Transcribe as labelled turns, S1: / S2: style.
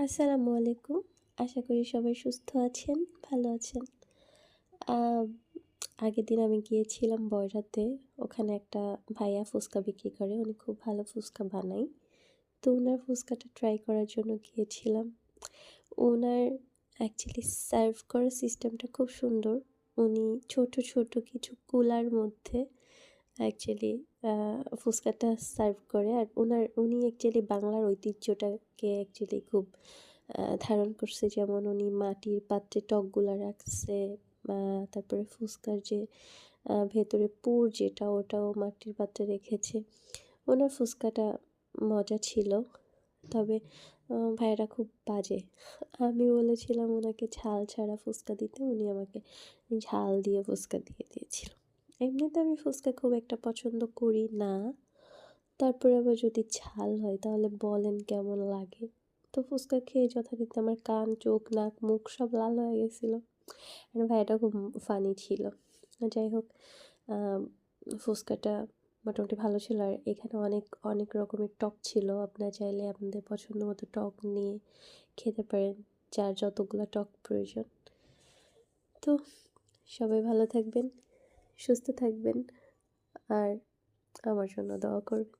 S1: আসসালামু আলাইকুম। আশা করি সবাই সুস্থ আছেন, ভালো আছেন। আ আগের দিন আমি গিয়েছিলাম বয়রাতে। ওখানে একটা ভাইয়া ফুচকা বিক্রি করে। উনি খুব ভালো ফুচকা বানায়। তো উনার ফুচকাটা ট্রাই করার জন্য গিয়েছিলাম। উনার অ্যাকচুয়ালি সার্ভ করার সিস্টেমটা খুব সুন্দর। উনি ছোট, ছোট কিছু কুলার মধ্যে অ্যাকচুয়ালি আ ফুচকাটা সার্ভ করে। আর উনি অ্যাকচুয়ালি বাংলার ঐতিহ্যটাকে অ্যাকচুয়ালি খুব ধারণ করছে। যেমন উনি মাটির পাত্রে টকগুলা রাখছে। আ তারপরে ফুচকার যে ভেতরে পুর যেটা ওটাও মাটির পাত্রে রেখেছে। ওনার ফুচকাটা মজা ছিল। তবে ভাইয়াটা খুব বাজে। আমি বলেছিলাম উনাকে ঝাল ছাড়া ফুচকা দিতে, উনি আমাকে ঝাল দিয়ে ফুচকা দিয়ে দিয়েছিল। এমনিতে আমি ফুচকা খুব একটা পছন্দ করি না। তারপরে আবার যদি ঝাল হয় তাহলে বলেন কেমন লাগে? তো ফুচকা খেয়ে যথারীতি আমার কান, চোখ, নাক, মুখ সব লাল হয়ে গেছিল। আর ভাইয়াটা খুব ফানি ছিল। যাই হোক, আ ফুচকাটা মোটামুটি ভালো ছিল। আর এখানে অনেক, অনেক রকমের টক ছিল। আপনারা চাইলে আপনাদের পছন্দ মতো টক নিয়ে খেতে পারেন। যার যতগুলা টক প্রয়োজন। তো সবাই ভালো থাকবেন, সুস্থ থাকবেন আর আমার জন্য দোয়া করবেন।